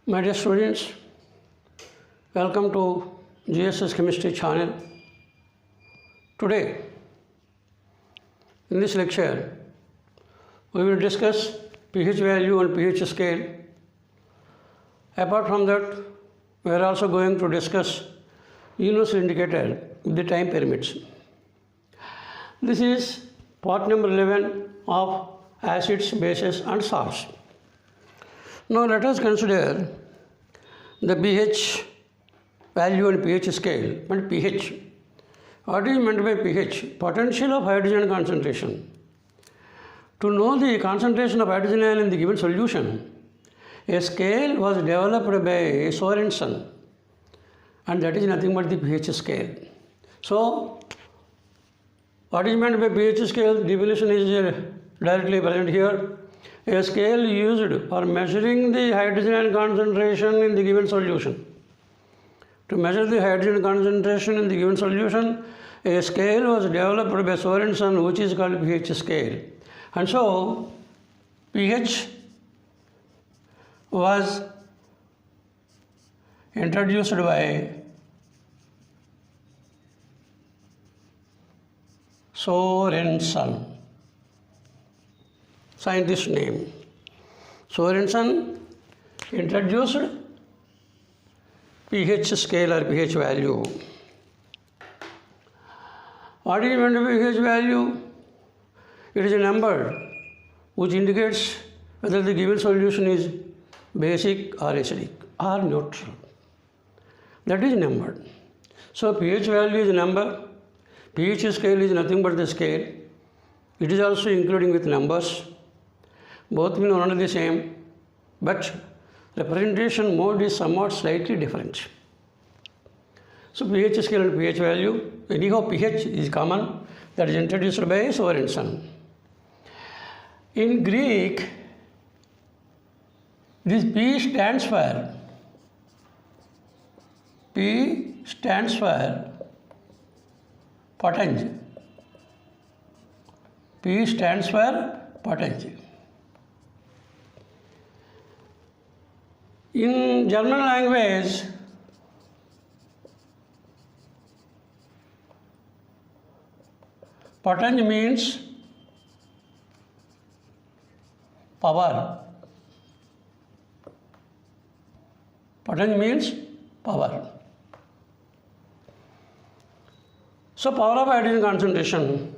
My dear students, welcome to GSS Chemistry channel. Today, in this lecture, we will discuss pH value and pH scale. Apart from that, we are also going to discuss universal indicator with the time pyramids. This is part number 11 of acids, bases and salts. Now let us consider the pH value and pH scale and pH. What is meant by pH? Potential of hydrogen concentration. To know the concentration of hydrogen ion in the given solution, a scale was developed by Sorensen, and that is nothing but the pH scale. So, what is meant by pH scale? Definition is directly present here. A scale used for measuring the hydrogen ion concentration in the given solution. To measure the hydrogen concentration in the given solution, a scale was developed by Sorensen, which is called pH scale. And so, pH was introduced by Sorensen, scientist name. Sorensen introduced pH scale or pH value. What is meant by pH value? It is a number which indicates whether the given solution is basic or acidic or neutral. That is numbered. So pH value is a number. pH scale is nothing but the scale. It is also including with numbers. Both mean one and the same, but representation mode is somewhat slightly different. So pH scale and pH value, anyhow pH is common, that is introduced by Sorensen. In Greek, this P stands for potency. P stands for potency. In German language, potency means power. Potency means power. So power of hydrogen concentration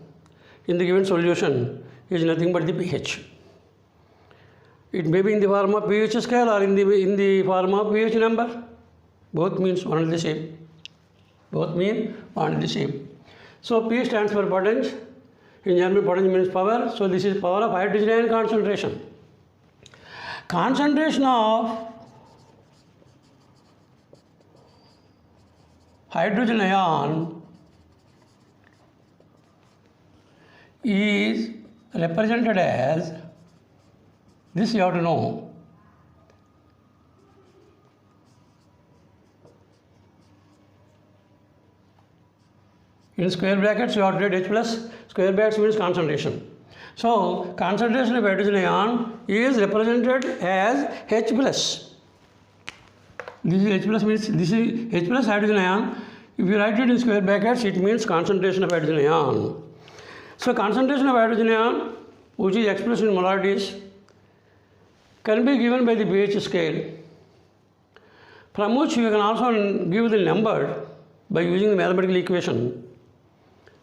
in the given solution is nothing but the pH. It may be in the form of pH scale or in the form of pH number. Both means one and the same. Both mean one and the same. So P stands for potence. In German, potence means power. So this is power of hydrogen ion concentration. Concentration of hydrogen ion is represented as, this you have to know, in square brackets you have to write H plus, square brackets means concentration. So concentration of hydrogen ion is represented as H plus. This is H plus means, this is H plus hydrogen ion. If you write it in square brackets, it means concentration of hydrogen ion. So concentration of hydrogen ion, which is expressed in molarities, can be given by the pH scale, from which you can also give the number by using the mathematical equation,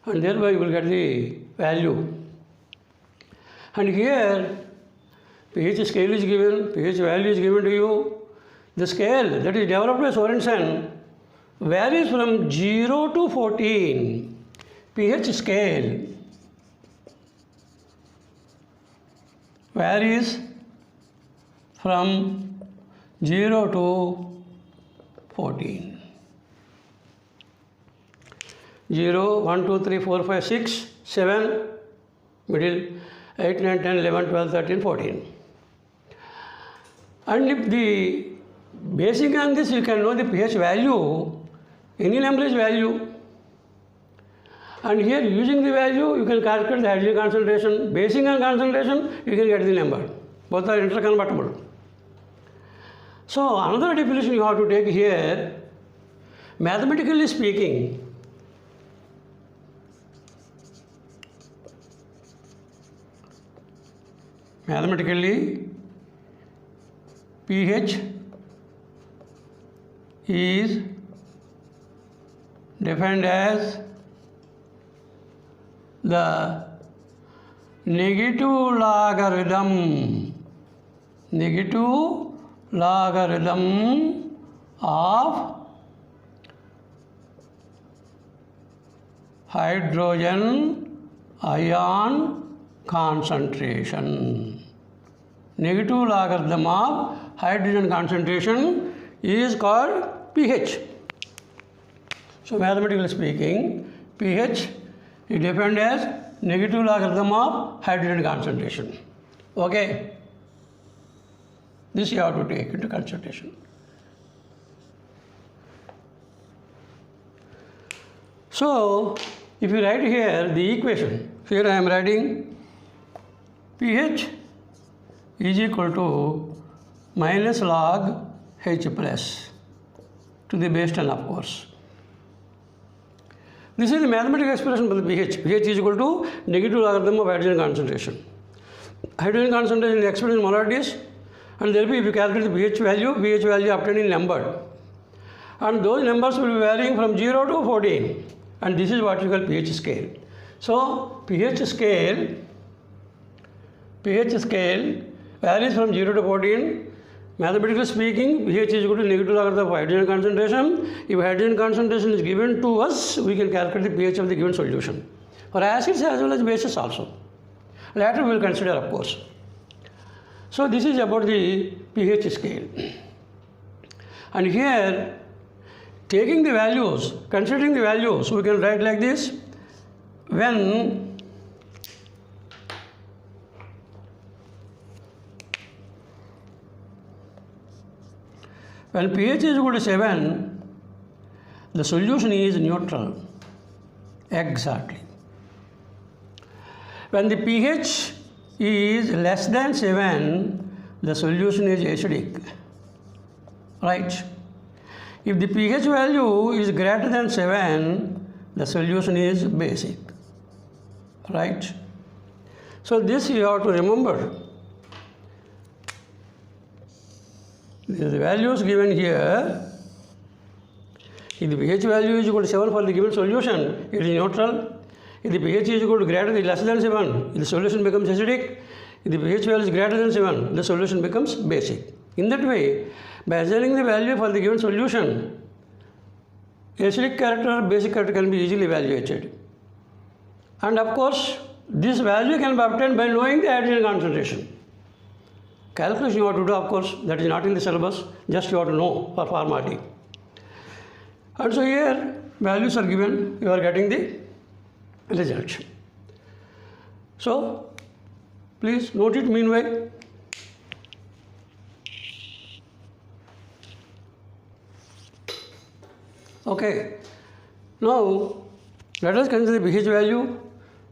and thereby you will get the value. And here pH scale is given, pH value is given to you. The scale that is developed by Sorensen varies from 0 to 14. pH scale varies from 0 to 14. 0, 1, 2, 3, 4, 5, 6, 7, middle, 8, 9, 10, 11, 12, 13, 14. And if the basing on this you can know the pH value, any number is value. And here using the value you can calculate the hydrogen concentration. Basing on concentration you can get the number. Both are interconvertible. So another definition you have to take here, mathematically speaking, pH is defined as the negative logarithm of hydrogen ion concentration. Negative logarithm of hydrogen concentration is called pH. So mathematically speaking, pH is defined as negative logarithm of hydrogen concentration. Okay? This you have to take into consideration. So, if you write here the equation, here I am writing pH is equal to minus log H plus to the base 10, of course. This is the mathematical expression for the pH. pH is equal to negative logarithm of hydrogen concentration. Hydrogen concentration is expressed in molarities, and therefore if you calculate the pH value obtained in number. And those numbers will be varying from 0 to 14. And this is what you call pH scale. So pH scale varies from 0 to 14. Mathematically speaking, pH is equal to negative logarithm of hydrogen concentration. If hydrogen concentration is given to us, we can calculate the pH of the given solution. For acids as well as bases also. Later we will consider, of course. So this is about the pH scale. And here, taking the values, considering the values, we can write like this. When pH is equal to 7, the solution is neutral. Exactly. When the pH is less than 7, the solution is acidic. Right? If the pH value is greater than 7, the solution is basic. Right? So this you have to remember. The values given here, if the pH value is equal to 7 for the given solution, it is neutral. If the pH is equal to greater than less than 7, the solution becomes acidic. If the pH value is greater than 7, the solution becomes basic. In that way, by assigning the value for the given solution, acidic character or basic character can be easily evaluated. And of course, this value can be obtained by knowing the hydrogen concentration. Calculation you have to do, of course, that is not in the syllabus, just you have to know for formality. And so here, values are given, you are getting the result. So, please note it meanwhile. Okay, now let us consider the pH value.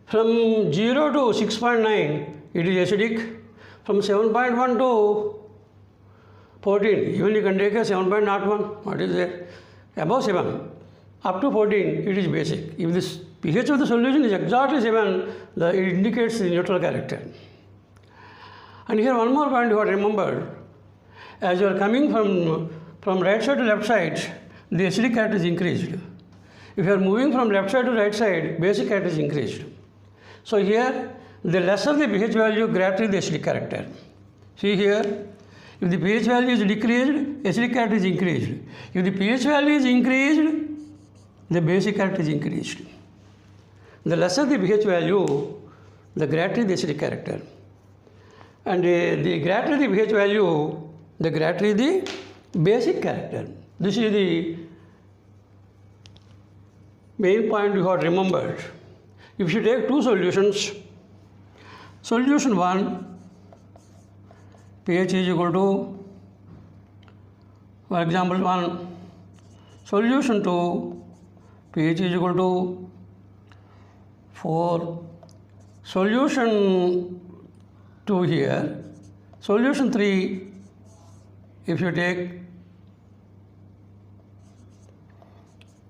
From 0 to 6.9, it is acidic. From 7.1 to 14, even you can take a 7.01, what is there? Above 7, up to 14, it is basic. If this pH of the solution is exactly 7, it indicates the neutral character. And here one more point you have to remember. As you are coming from right side to left side, the acidic character is increased. If you are moving from left side to right side, basic character is increased. So here, the lesser the pH value, greater the acidic character. See here, if the pH value is decreased, acidic character is increased. If the pH value is increased, the basic character is increased. The lesser the pH value, the greater the acidic character. And the greater the pH value, the greater the basic character. This is the main point you have to remember. If you take two solutions, solution 1, pH is equal to, for example, 1. Solution 2, pH is equal to 4. Solution 2 here. Solution 3, if you take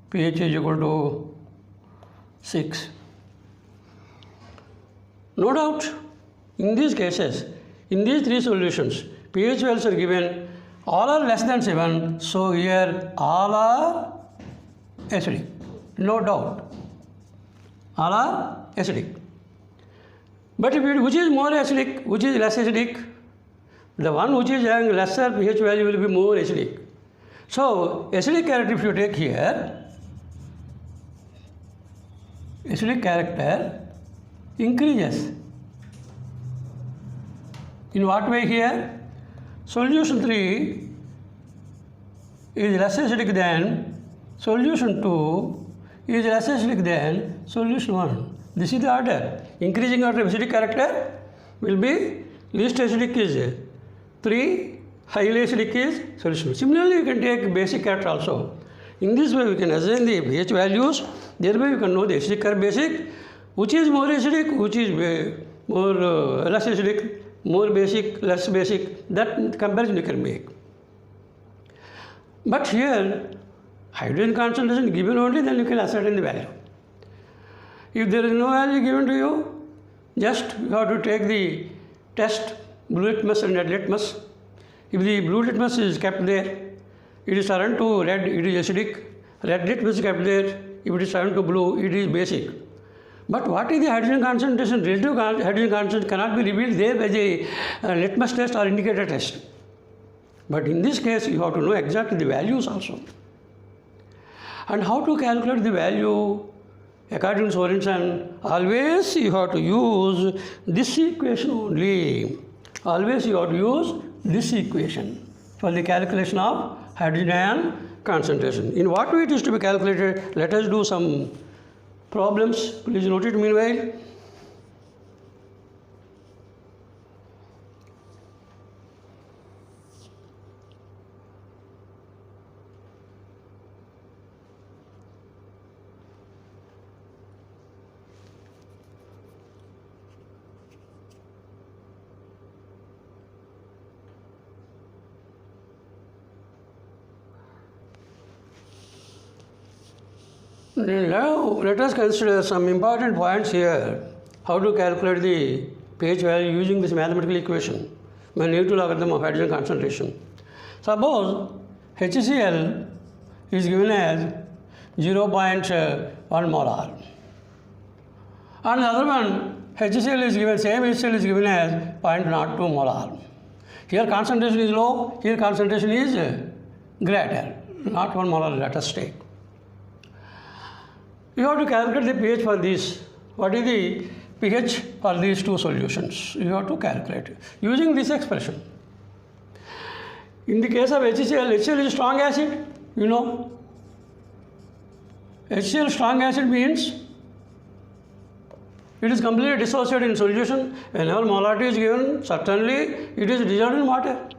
pH is equal to 6. No doubt, in these cases, in these three solutions, pH values are given, all are less than 7, so here all are acidic. No doubt, all are acidic. But which is more acidic, which is less acidic? The one which is having lesser pH value will be more acidic. So, acidic character if you take here, acidic character increases. In what way here? Solution 3 is less acidic than solution 2 is less acidic than solution 1. This is the order. Increasing order of acidic character will be least acidic is 3, highly acidic is solution. Similarly, you can take basic character also. In this way, we can assign the pH values. Thereby, we can know the acidic or basic, which is more acidic, which is more less acidic, more basic, less basic. That comparison you can make. But here, hydrogen concentration given only, then you can ascertain the value. If there is no value given to you, just you have to take the test, blue litmus and red litmus. If the blue litmus is kept there, it is turned to red, it is acidic. Red litmus is kept there, if it is turned to blue, it is basic. But what is the hydrogen concentration? Relative hydrogen concentration cannot be revealed there by the litmus test or indicator test. But in this case, you have to know exactly the values also. And how to calculate the value? According to Sorensen, always you have to use this equation only. Always you have to use this equation for the calculation of hydrogen ion concentration. In what way it is to be calculated? Let us do some problems. Please note it meanwhile. Now, let us consider some important points here. How to calculate the pH value using this mathematical equation, negative logarithm of hydrogen concentration. Suppose HCl is given as 0.1 molar. And the other one, HCl is given, same HCl is given as 0.02 molar. Here concentration is low, here concentration is greater, not 1 molar, let us take. You have to calculate the pH for these. What is the pH for these two solutions? You have to calculate it using this expression. In the case of HCl, HCl is strong acid, you know. HCl strong acid means it is completely dissociated in solution. Whenever molarity is given, certainly it is dissolved in water.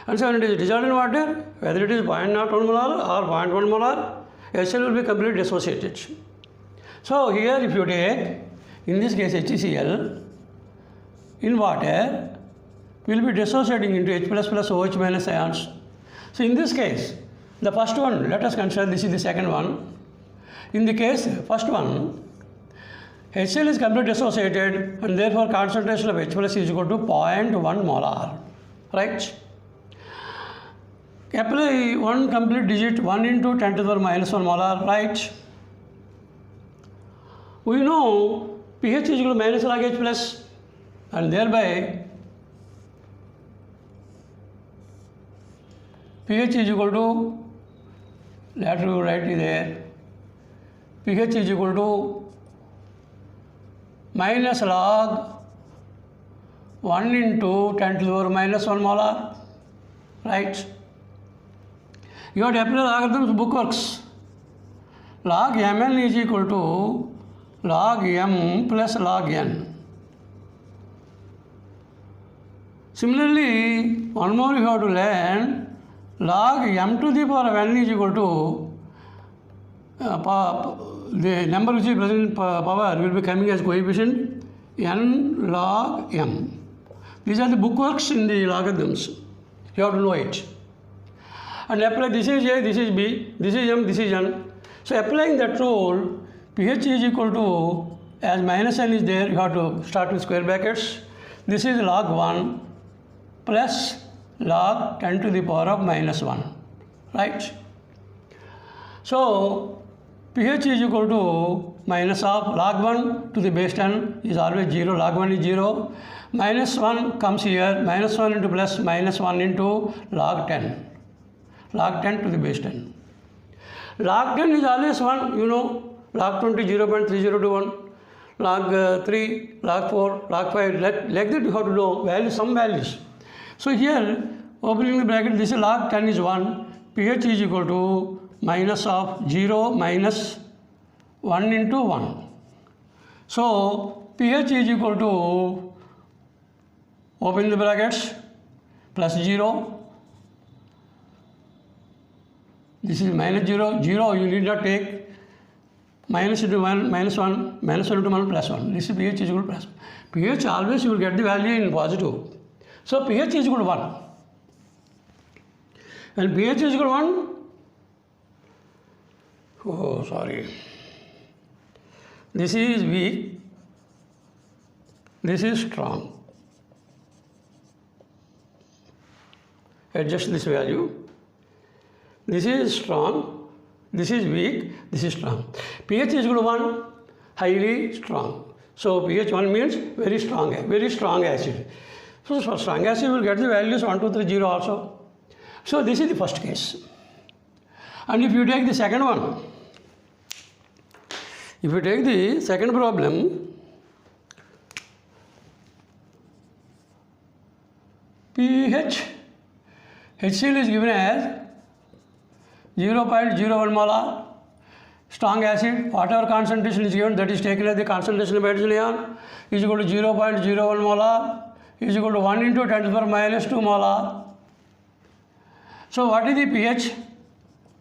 And so when it is dissolved in water, whether it is 0.01 molar or 0.1 molar, HCl will be completely dissociated. So here if you take, in this case HCl, in water, will be dissociating into H++ OH- ions. So in this case, the first one, let us consider this is the second one. In the case, first one, HCl is completely dissociated and therefore concentration of H+ is equal to 0.1 molar, right? Apply one complete digit 1 into 10 to the power minus 1 molar, right? We know pH is equal to minus log H plus, and thereby pH is equal to, let me write it there, pH is equal to minus log 1 into 10 to the power minus 1 molar, right? You have to apply logarithms bookworks. Log mn is equal to log m plus log n. Similarly, one more you have to learn, log m to the power of n is equal to the number which is present in power will be coming as coefficient n log m. These are the bookworks in the logarithms. You have to know it. And apply, this is A, this is B, this is M, this is N. So applying that rule, pH is equal to, as minus n is there, you have to start with square brackets. This is log 1 plus log 10 to the power of minus 1, right? So pH is equal to minus of log 1 to the base 10 is always 0, log 1 is 0. Minus 1 comes here, minus 1 into plus minus 1 into log 10. Log 10 to the base 10. Log 10 is always 1, you know, log 20 0.3021, log 3, log 4, log 5, like that you have to know values, some values. So here, opening the bracket, this is log 10 is 1, pH is equal to minus of 0 minus 1 into 1. So pH is equal to, open the brackets, plus 0. This is minus 0, 0 you need not take, minus into 1, minus 1, minus 1 into 1 plus 1. This is pH is equal to plus 1. pH always you will get the value in positive. So pH is equal to 1. When pH is equal to 1, this is weak, this is strong. Adjust this value. This is strong, this is weak, this is strong. pH is equal to 1, highly strong. So pH 1 means very strong acid. So for strong acid, you will get the values 1, 2, 3, 0 also. So this is the first case. And if you take the second one, if you take the second problem, pH, HCl is given as 0.01 molar, strong acid, whatever concentration is given, that is taken as the concentration of hydrogen ion, is equal to 0.01 molar, is equal to 1 into 10 to the power minus 2 molar. So what is the pH?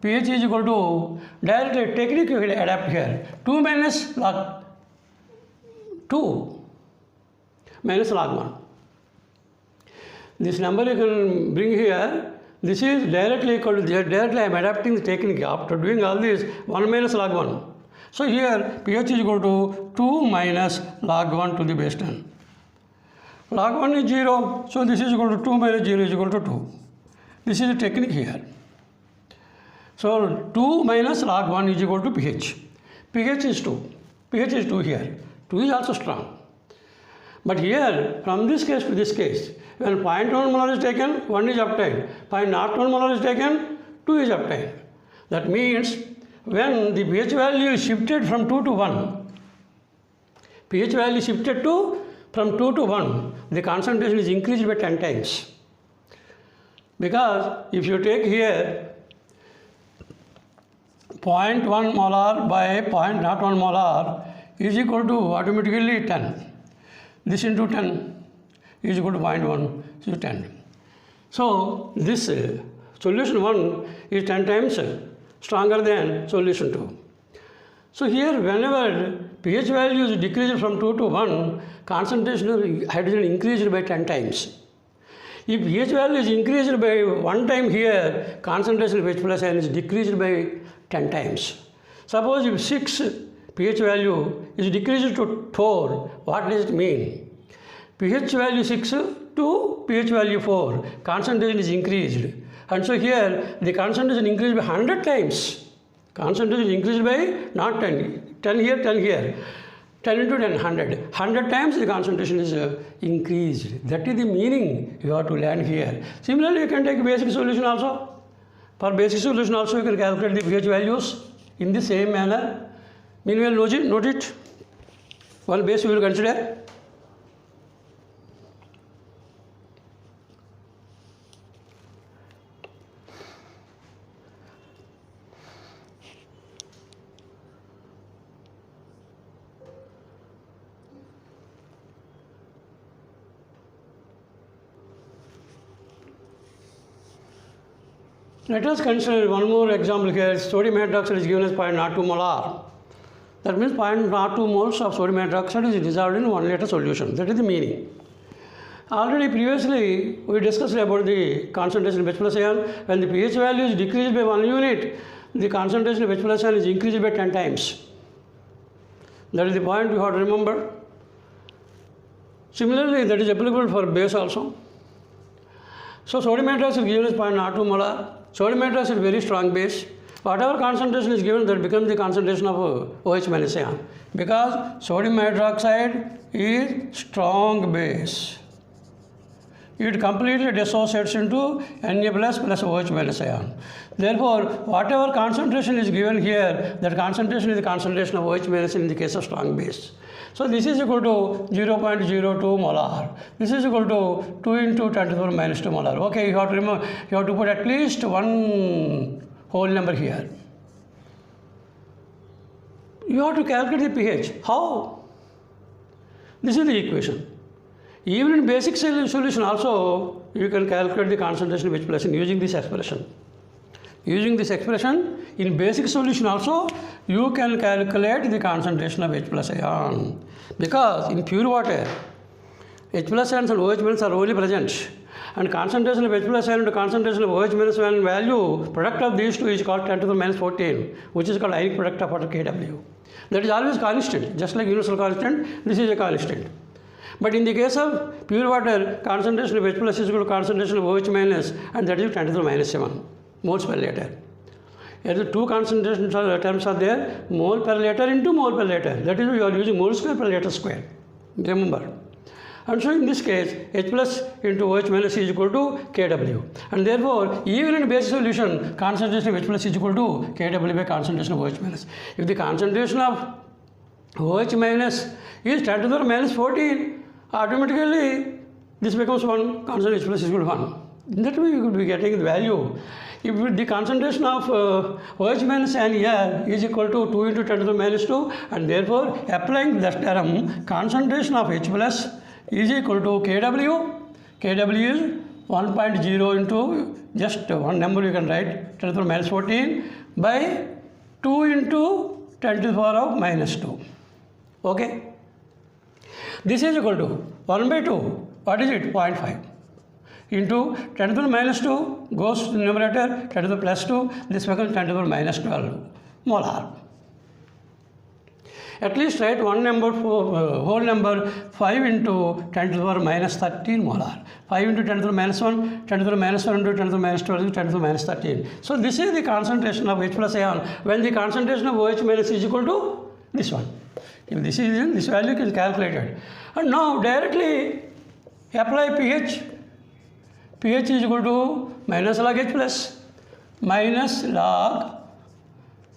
pH is equal to, direct technique you will adapt here, 2 minus log 2 minus log 1. This number you can bring here. This is directly equal to, directly I am adapting the technique. After doing all this, 1 minus log 1. So here pH is equal to 2 minus log 1 to the base 10. Log 1 is 0, so this is equal to 2 minus 0 is equal to 2. This is the technique here. So 2 minus log 1 is equal to pH. pH is 2. pH is 2 here. 2 is also strong. But here, from this case to this case, when 0.1 molar is taken, 1 is obtained. 0.01 molar is taken, 2 is obtained. That means when the pH value is shifted from 2 to 1, pH value is shifted from 2 to 1, the concentration is increased by 10 times. Because if you take here 0.1 molar by 0.01 molar is equal to automatically 10. This into 10 is equal to 0.1, so 10. So this solution 1 is 10 times stronger than solution 2. So here whenever pH value is decreased from 2 to 1, concentration of hydrogen increased by 10 times. If pH value is increased by 1 time here, concentration of H plus ion is decreased by 10 times. Suppose if 6 pH value is decreased to 4, what does it mean? pH value 6 to pH value 4, concentration is increased. And so here the concentration increased by 100 times. Concentration increased by not 10, 10 here, 10 here. 10 into 10, 100. 100 times the concentration is increased. That is the meaning you have to learn here. Similarly, you can take basic solution also. For basic solution also, you can calculate the pH values in the same manner. Meanwhile, note it. One base we will consider. Let us consider one more example here. Sodium hydroxide is given as 0.02 molar. That means 0.02 moles of sodium hydroxide is dissolved in 1 liter solution. That is the meaning. Already previously we discussed about the concentration of H plus ion. When the pH value is decreased by 1 unit, the concentration of H plus ion is increased by 10 times. That is the point you have to remember. Similarly, that is applicable for base also. So sodium hydroxide given as 0.02 molar. Sodium hydroxide is very strong base. Whatever concentration is given, that becomes the concentration of OH minus ion, because sodium hydroxide is strong base. It completely dissociates into Na plus OH minus ion. Therefore, whatever concentration is given here, that concentration is the concentration of OH minus in the case of strong base. So this is equal to 0.02 molar. This is equal to 2 into 10 to the power minus 2 molar. Okay, you have to remember, you have to put at least one whole number here. You have to calculate the pH. How? This is the equation. Even in basic solution also, you can calculate the concentration of H plus using this expression. Using this expression, in basic solution also, you can calculate the concentration of H plus ion. Because in pure water, H plus ions and OH minus are only present. And concentration of H plus ion to concentration of OH minus ion value, product of these two is called 10 to the minus 14, which is called ionic product of water Kw. That is always constant, just like universal constant, this is a constant. But in the case of pure water, concentration of H plus is equal to concentration of OH minus, and that is 10 to the minus 7 moles per liter. Here the two concentration terms are there, mole per liter into mole per liter. That is, you are using mole square per liter square. Remember. And so in this case, H plus into OH minus is equal to Kw. And therefore, even in basic solution, concentration of H plus is equal to Kw by concentration of OH minus. If the concentration of OH minus is 10 to the minus 14, automatically this becomes 1, concentration H plus is equal to 1. In that way, you could be getting the value. If the concentration of OH minus and here is equal to 2 into 10 to the minus 2, and therefore applying that term, concentration of H plus is equal to Kw. Kw is 1.0 into just one number you can write, 10 to the minus 14 by 2 into 10 to the power of minus 2. Okay. This is equal to 1 by 2. What is it? 0.5. Into 10 to the minus 2 goes to the numerator, 10 to the plus 2, this becomes 10 to the minus 12 molar. At least write one number for whole number 5 into 10 to the power minus 13 molar. 5 into 10 to the minus 1, 10 to the minus 1 into 10 to the minus 12, 10 to the minus 13. So this is the concentration of H plus ion when the concentration of OH minus is equal to this one. If this is in, this value is calculated. And now directly apply pH. pH is equal to minus log H plus minus log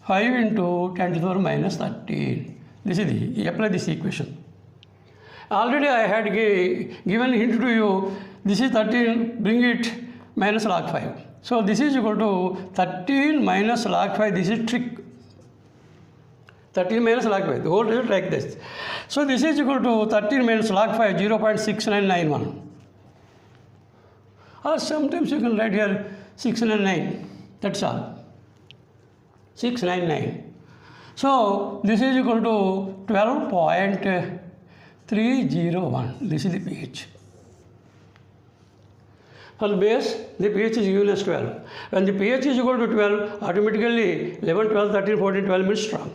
5 into 10 to the power minus 13. This is the, apply this equation. Already I had given hint to you, this is 13, bring it minus log 5. So this is equal to 13 minus log 5, this is trick. 13 minus log 5, the whole result like this. So this is equal to 13 minus log 5, 0.6991. Or sometimes you can write here 699, that's all. 699. So this is equal to 12.301. This is the pH. For the base, the pH is given as 12. When the pH is equal to 12, automatically 11, 12, 13, 14, 12 means strong.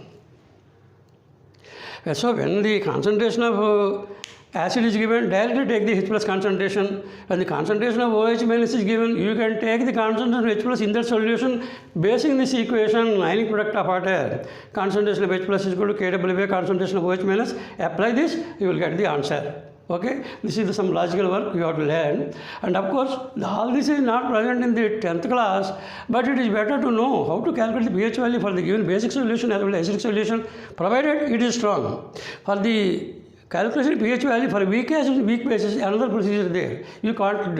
So when the concentration of acid is given, directly take the H plus concentration. When the concentration of OH minus is given, you can take the concentration of H plus in that solution. Basing this equation, ionic product of water, concentration of H plus is equal to Kw by concentration of OH minus. Apply this, you will get the answer. Okay, this is some logical work you have to learn. And of course, all this is not present in the 10th class, but it is better to know how to calculate the pH value for the given basic solution as well as acidic solution, provided it is strong. For the calculation pH value for weak acid, weak bases, another procedure there. You can't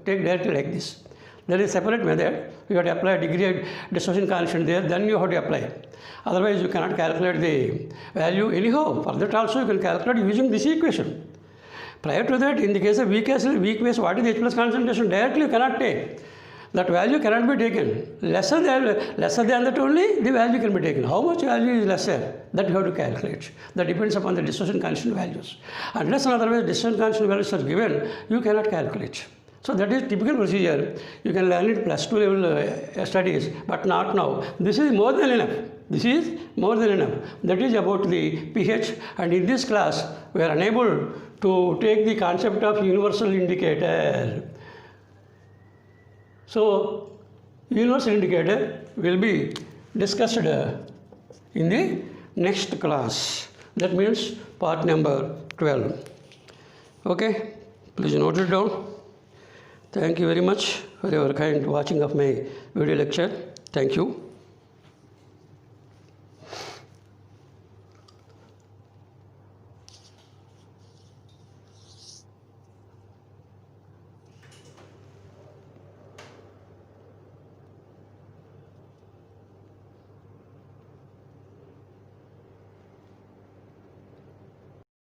take directly like this. There is a separate method. You have to apply a degree of dissociation constant there, then you have to apply. Otherwise, you cannot calculate the value anyhow. For that also, you can calculate using this equation. Prior to that, in the case of weak acid, weak base, what is the H plus concentration? Directly you cannot take. that value cannot be taken. Lesser than that only the value can be taken. How much value is lesser? That you have to calculate. That depends upon the distortion constant values. Unless and otherwise distortion constant values are given, you cannot calculate. So that is typical procedure. You can learn it +2 level studies, but not now. This is more than enough. This is more than enough. That is about the pH, and in this class we are unable to take the concept of universal indicator. So universal indicator will be discussed in the next class. That means part number 12. Okay, please note it down. Thank you very much for your kind watching of my video lecture. Thank you.